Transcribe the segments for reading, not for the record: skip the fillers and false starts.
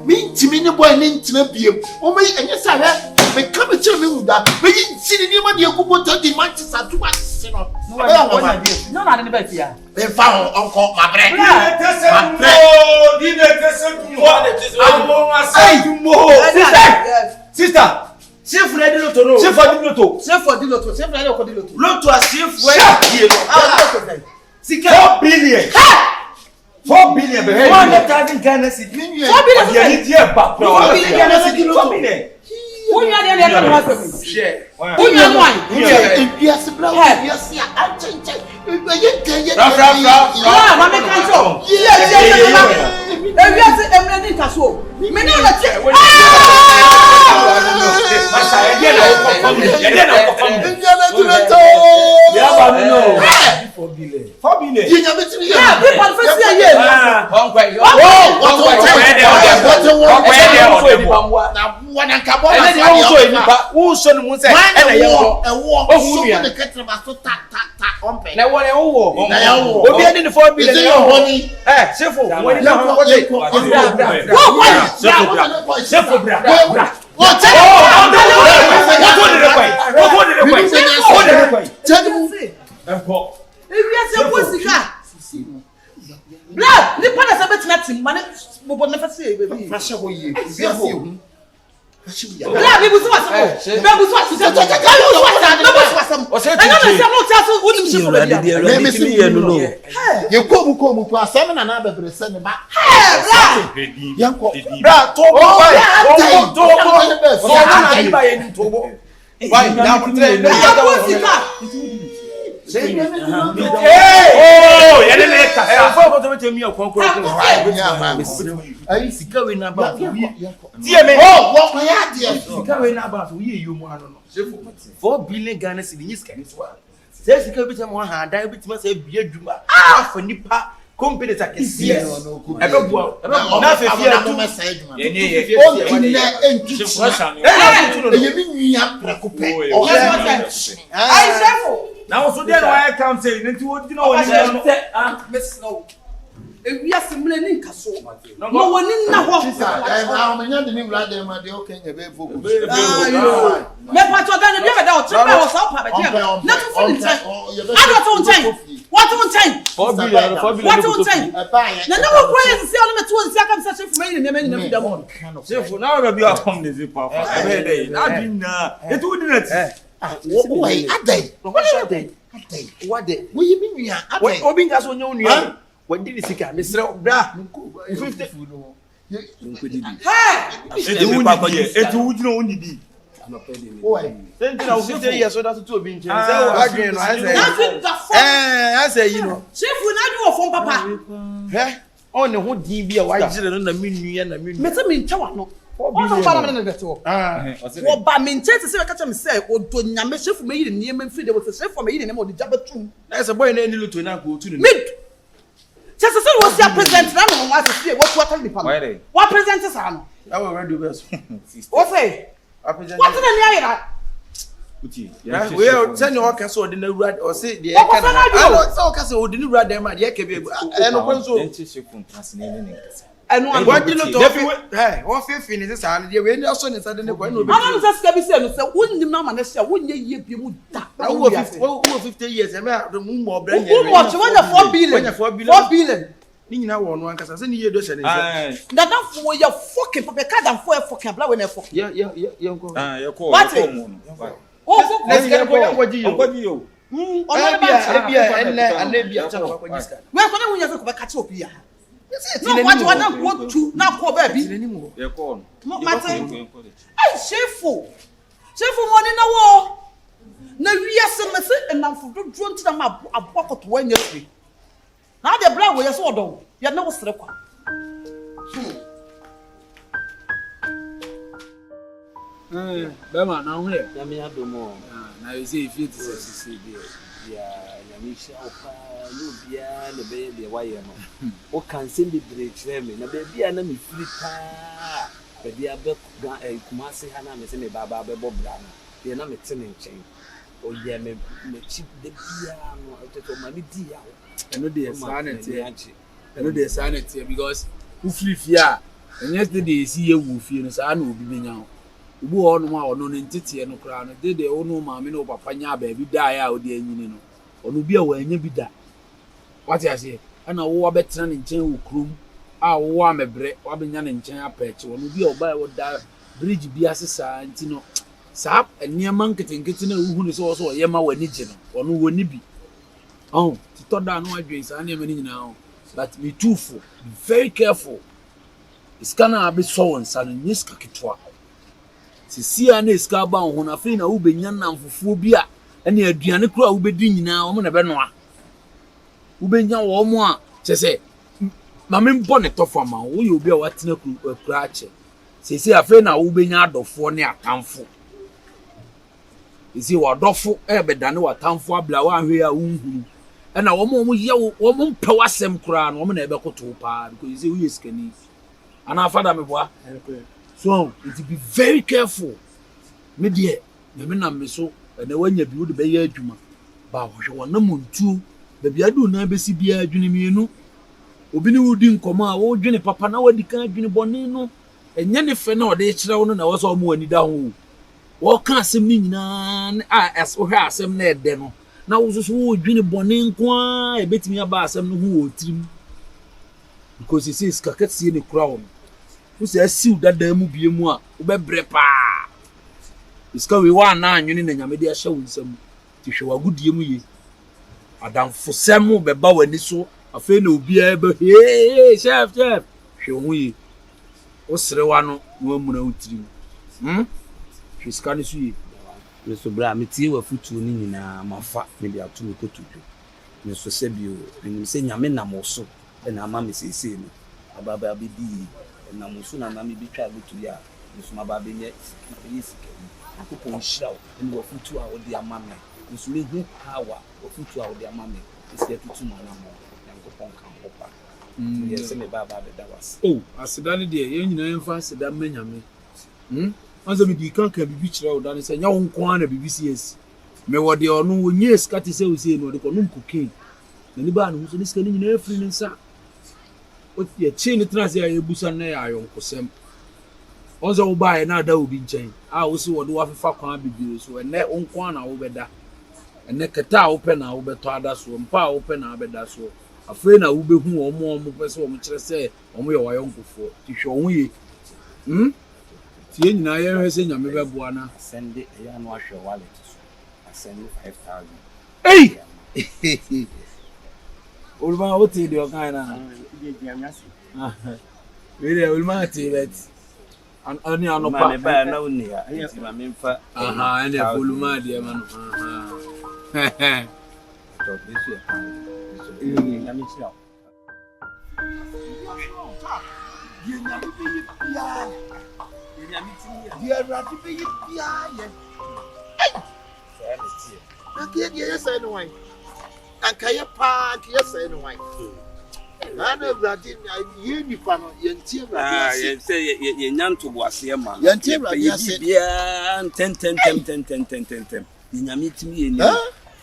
Me timini boy ni ntima biem. O me enye sa he me ka me chere me wuda. Me yi sini ni ma de akubo to di Manchester to se no. No na de be fia. Me fa onko mabre. Sister. Shifo na di loto no. Shifo di loto. Shifo di loto. Shifo na di loto. Loto a shifo e no. Sika 4 billion. 4 billion be here. 100,000 Ghana cedis. 4 billion. Ya ni dia ba. 4 billion Ghana cedis. 4 billion. Unya de no ma share. Unya no an. Bias bra. Bias ya anchenche. Fra. Ma me kanto. Ewiase emre ni kaso. Me na la che. Masa ye na wo confirm. Ya ba mi no. 4 billion. 4 billion. Ye nya betimi ye. Yeah, people face here. Na wana nkabo na so nipa wo so no mu se e na ye wo ohu ya de ketreba so ta ompe na wo le wo na ya wo obi ade ni 4 billion ye honi Shifo wo ni na ho ko te Shifo bra Blah, ni pa na se betina tim ma ne bobo na fa se baby. Fa she ho ye. Bia se hu. Fa she ya. Blah, bi busu wasam. Be busu wasam. O se ti. Na se mo ti aso unim Shifo baby. Me me se ye no. Ye ko mu po asem na na bebre se ne ba. Blah. Yanko. Bra to bo bai. To na ni ba ye ni to bo. Bai na mo tre. Oh, ya le le ka. Fo ko to me okonkwo ko. Ai Sika we na ba. die me. Oh, wo ya die. Sika we na ba so ye yomu ano no. 4 billion Ghana cedis ni sika ni so. Say sika bi tamo ha dan bi timo say bia dwuma. Afa nipa company ta kesi. Ebe bua. Na fe fia no me say dwuma. Ye O kina entutu. Ye bi nwia prekope. O Ai Shifo. Now so there why come say nti wo dina woni no. Miss no. Ewiase mle ni nkaso. No woni na ho. Ah, me nya de ni wura de ma de o Kenya be focus. Me pato ga na bia be da o trepe wo so pa be je. Na to fun ntan. Ado to ntan. What to ntan? 4 billion. What to ntan? Na no wo prayer se o no me to nsi aka me say Shifo me ni me ni da mo. Shifo now we be come the zip pa. Be dey. Na dinna. Etu wo dina ti. Why adai? What day? We you mean adai? Obi nka so nya onua. Wadi ni sika me sere bra. 50 Etu wo dina oni di. Why? Then na 50 years so that to obi nche. Say wo adwen no I say you know. Shifo na do ofon papa. On ne ho din bi a wa gire no na menua na menua. Me se me ncha wa no. Ono ba na me na beto. Wo ba me nche se we ka cha me say odo nyame Shifo me yire niam mfiri de wo se Shifo me yire ne mo de jabetum. Na say boy na eni luto na ko otu ne. Se wo sia present na no wa se wo to atal nipa. Wa present sa no. I will ready best. What say? What na ni ayira? Uti. We send your can so de na wura o say de e ka na. Ah so ka say o de ni wura dem ma de e ka bi. E no kwen so. Enu an what you to hey what fi ni say an de we ni so ni say de ne kwa no be. Ana say ska bi say no say wonnim na ma na say wonye yie bi mu da. Wo 50 years e me mu mo bra nya. Wo mo che wonye 4 billion. 4 billion. Ni nyina wo no ankasa say ni ye do hye ne say. Na da fo ye fucking papa ka da fo e fucking bla we na fucking. Ye ko. Ye ko mo no. Oh, let's get ko yangoji yo. Ongoji yo. Ebia enebia cha ko jiska. We ko na wunya fe ko be ka che opi ya. No what you want go to na ko ba bi. Ye ko no. Mate. Ai Shifo. Shifo money na wo. Na wiase me se enamfo dodro ntina ma abokoto wanya fi. Na de bra wo ye so odo. Ye na wo sere kwa. Bema na hwe Ya me adomo. na you say if it is Ya me sha opa no bia le be de waye no. O kan se be break me na be bia na me free pa. Be bia be kumase ha na me se me baba be bobra no. Ye na me tene nchen. O ye me chip de bia no to ma me di ya. eno dey sanity. Eno dey sanity because who free fear And yesterday see a wolf in his annual be now. Who on one on entity and no crown, did they own no mammy no papa baby die out there, you know, or no be away and you be that. What I say, and I war better in chain crew. I warm a bread, Wabinan and chain patch, or no be a buy what that bridge be as a no. Sap and near marketing getting a who is also a yama when it's or no one be. Oh, to thought down my grace, I never now, but be too full, be very careful. It's gonna be so and son in this kakitwa. See, I need Scarbon when I feel a Ubeyan for phobia, and the Adrianicra will be doing now on a Benoit. Ubenya or more, say, Mammy Bonnet of a man, will you be a watching a cratcher? Say, I feel now Ubenya of 4 near town full. Is he what doffo ever than what town for blower and we are wound? And a woman will yell, woman power some crown, woman ever go to pa, because you see, skinny. And our father, so it be very careful. Me dear, the men are so, and the one you build the bay juma. But you want no moon too, the Biadu never see beer, Junimino. Obini wouldn't come out, oh, Jenny Papa, now the kind of Bonino, and Jennifer, no, they children, I was all more down. What can't see me none, I as or has some net demo. Now was who Jenny Bonin, I bet me about some who trim. Because he says, Kaketsi in the crown. Who says, see that there will be more, Ubebrepa. It's going one now, you need a media showing some to show a good year. Adam for some more, but when this so, a friend will be able, hey, chef, show we. What's the one woman out? She's can't see. Mr. Bram, it's you a foot in my fat, maybe I'll to go to you. Mr. Sebio, and you say, Yamina Mosso, and our mammy says, Ababa be D. And I'm soon and I'm be travel to ya. Miss Mababi yet, I could on shout and go for 2 hours, dear mammy. Miss Lee Power, or for 2 hours, dear mammy. It's there to 2 months and go on come. Yes, and Baba that was. Oh, I said, Danny, dear, you know, fast that many. As a big can't be beach road and say, young corner BBCS. May what they are no years cut his say, no, the column cooking. The Liban who's listening in every inside. What your chain the transit a busan iron for some. Also, buy another will be chain. I also want to have a fuck be so and their own corner over there. And the Kata open our better that's one power open our bed that's all. A friend I will be who or more person which I say on we are uncle for to show we. See, now you're saying I'm a buana. Send it and wash your wallet. I send you 5,000. Hey! Old man, what did you kind of? Really, old man, that. And only on a bad no near. I mean, for and a full man, dear man. Dear Ratty, be behind. Yes, anyway. And Kayapa, yes, anyway. I know that you say you're young to was here, man. Yantia, 10. You meet me in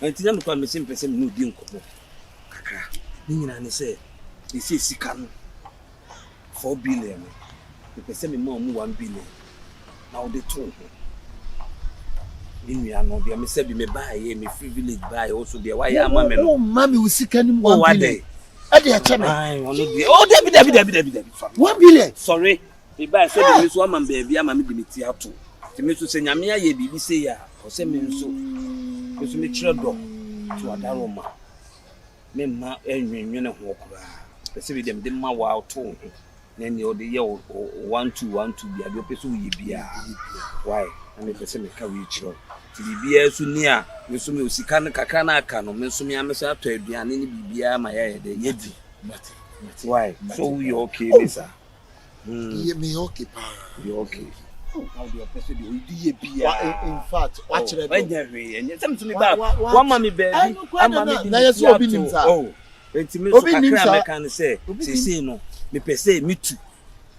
until I'm coming simple, some new dinko. Nina say, this is Sikan 4 billion. You can send me more 1 billion. Now they told me. In no, they say me buy me free village buy also there. Why am I? Oh, mammy, we see can 1 billion. Oh, Debbie. 1 billion. Sorry, me buy so this woman baby, I'm a midimity out to. To me to say, Yamia, ye be say ya, or send me so. Because me children to Adaroma. Me ma, and you know, specifically them, them ma wow tone. Then you're the year 1 2 be a good person. Why? And if I say, me carry children. To be beer soon near, you saw me see Kakana cano, Mensumi, I'm a after the any beer, my head, the yeti. But why? So you okay, Lisa? You may okay, you okay. How do you person you be in fact, watch it. And you tell me back. One mommy baby, I'm oh, it's me, I can say, no, me per se, me too.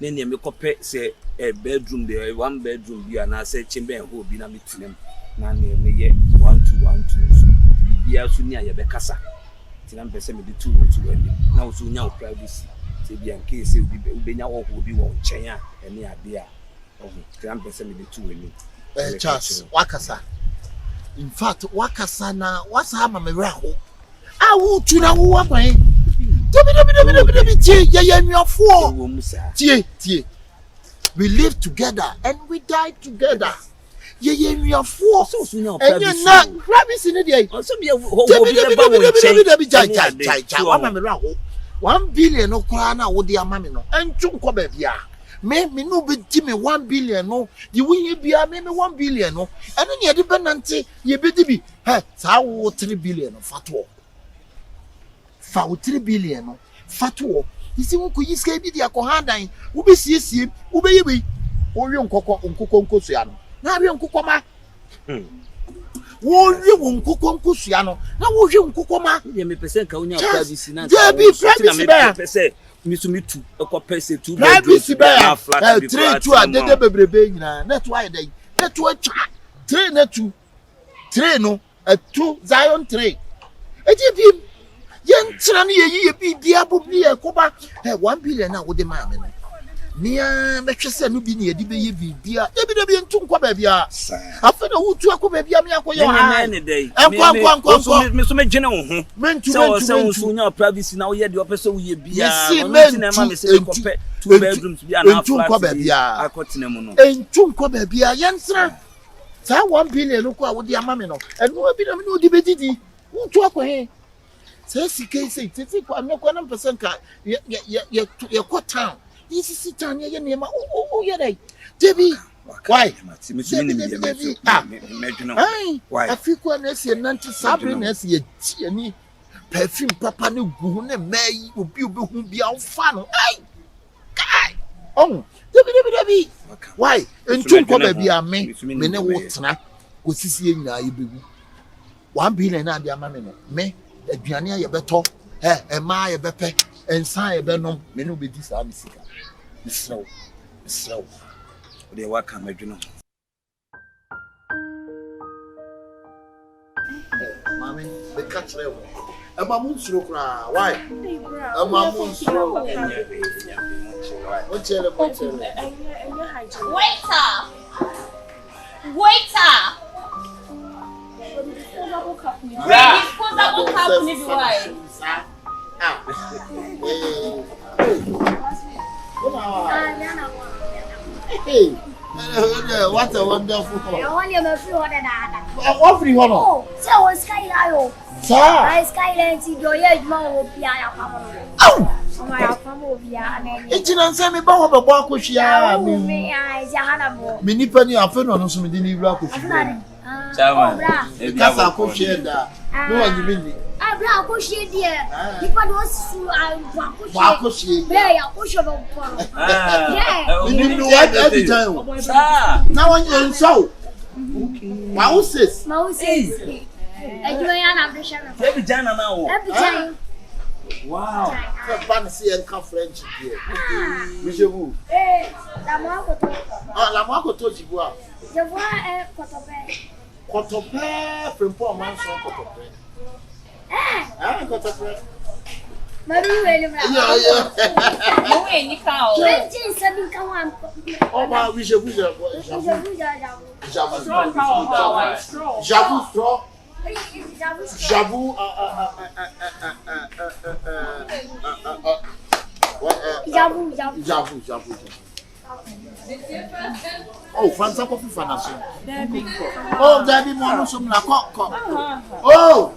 Then you make up say a bedroom there, 1 bedroom here, and I say chamber and who be na meeting them. Nani me ye 1 2 1 2 so bia so ni ayebe kasa tina mpese me de tu ani na wo so nya privacy se bia nke se obi nya wo obi wo nchen a ene ade a tina mpese me de tu ani Charles wakasa in fact wakasa na wasa ama me raho awu tu na wo aban debi tie nwiafo tie we live together and we die together nwiafo enye na privacy ne dey so bia obi be ba wo nchen jai ama me raho 1 billion no kwa na wo de ama me no entu nkọ ba bia me no be di me 1 billion no di wo bia me 1 billion no eno ne de benante ye be di bi sa wo 3 billion no fato fa wo 3 billion no fato isi wo ko yiska bi di akohandan wo be siesie wo be yebi wo wi nkokọ nkosua no na wi nkokọ ma wo wi wo nkokọ nkosua no na wo wi nkokọ ma ye me pese nka unya privacy na privacy ba pese misumitu ekopese 2 privacy ba 3 adede bebrebe nyina na to ayedai na to atwa 3 na 2 3 no 2 Zion 3 eji yentra ne ye bibia bobli ekoba 1 billion na wo de ma me no nia mehwese no bi ne ye di be ye bibia e bi de bi ntu nkwa ba bia afa na wutu akwa bia me akoye ha nkwa me so me gene wo ho se wo so nya privacy na wo ye de opese wo ye bia no na ma me se kope 2 bedrooms bia na flat akotene mu no entu nkwa ba bia yentra sa 1 billion ko a wo de ama me no eno bi na me no di be didi wutu akwa he se sike se titi kwa me kwa na person ka ye ko town this is town ye nema ye dai debi why why afiko na se nanti sabre na se ye tie ni perfume papa ne gu ne mai obi hu bia ofa no ai kai debi why entu ko ba bia me ne wo tena ko sisi ye nyina ye bewu 1 billion na dia ma me no me aduane aye beto ema aye bepe ensan aye benom me no be di sa misika slow de waka madwuno mami be catch level ema mun suro kra why ema mun suro waiter disposable cup ni why hey what a wonderful I want you to free order that. What free one? Oh, so skyline. Sir, I skyline to do your mom will be a family. Oh, my family will be an it's an semi bow of a walk with ya. Me, I Hannibal. Minipani are fun on some didn't rock with you. Because I could share that. No one you mean. I brought push it dear. If I was push you didn't know what every time. Now on your soul. Mouses. Every Jana now. Every time. Wow. Fancy and French here. Monsieur Wu. La Marco told you what? Je vois un cotopé. Cotopé, from poor man's cotopé. Cotopé. Maybe you will. No any cow. Oh, my, we should J'avoue, oh, França coffee fanation. Oh, Daddy, mon some la cock. Oh,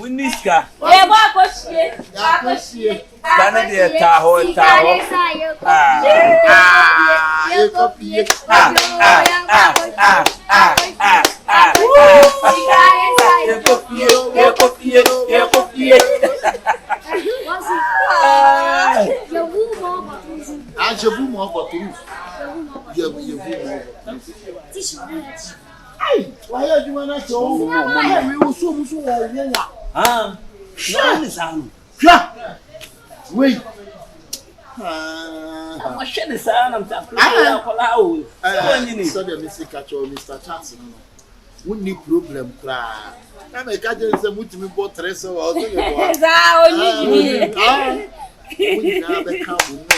Muniska. Ghana de taho. Je vous m'en vais. Hey, why are you not so? We will soon so. Ah, wait. I'm a shady son. I'm talking about so the Mr. Catcher, Mr. Chanson. We need problem. I'm a catcher, is a multi bought tres or we never come with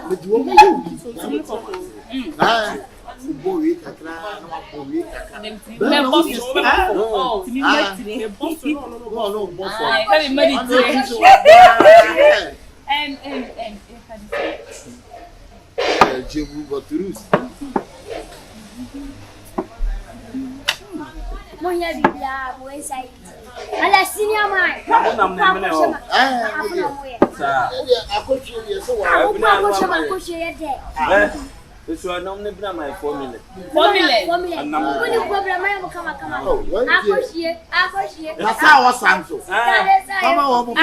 but you boy, this one not my formula. And number one problem I am come. That's how I sound so. Come on,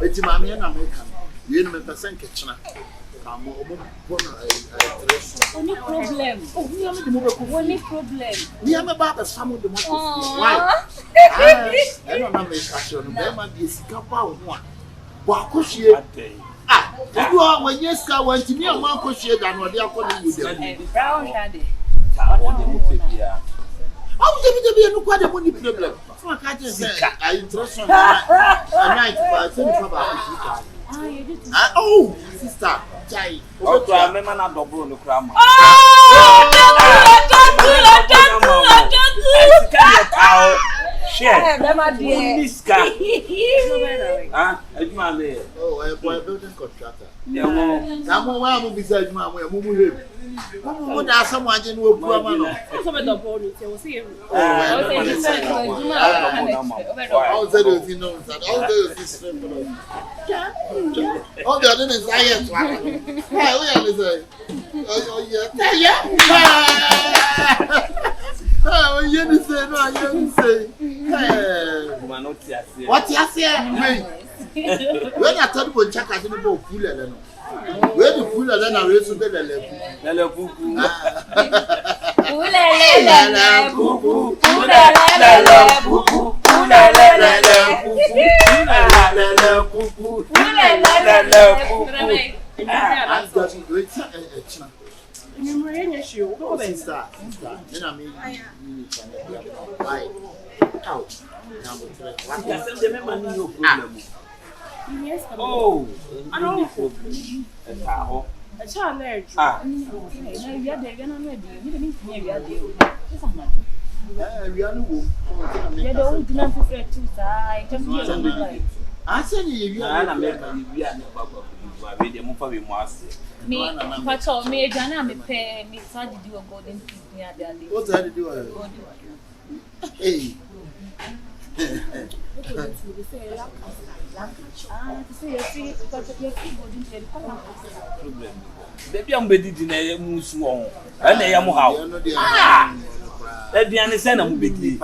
it's my man American. You know, the same kitchen. Only problem. Only problem. We have about the sum of the money. Why? I don't know. There might be a scalpel one. Wakushie. Ah, you are when yes, I went to me and Wakushie than what they are calling you. Brown daddy. How would you be a quite a money problem? I can't just say I interest on a night, but I think about oh, sister, Jai. Oh, I remember not double on the cram. Share. Oh, a building contractor. Someone will be said, Mamma, who would ask someone in who will come on? All the you know that all those all the other desires. Oh, you say no, you say. What you say? When I thought about check, I didn't go full and where the full and then I raised the level. Oh, I don't know. A child there. Ah, we are there. We are not ready. We don't need to be there. We are no. You don't do nothing for two sides. I said, you are not we are not ready. Me, but all me, Jana, me pay me. So did you go then? What did I do? Hey. Baby, I'm ready to know who's wrong. And I am how. Let me understand. I'm ready.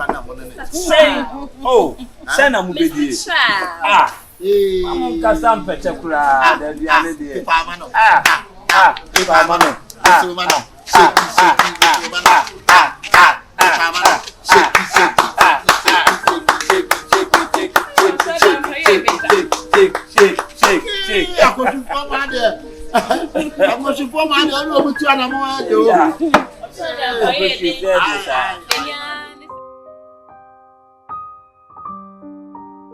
Say, oh, send a movie. Ah, I'm Cassam Petracula.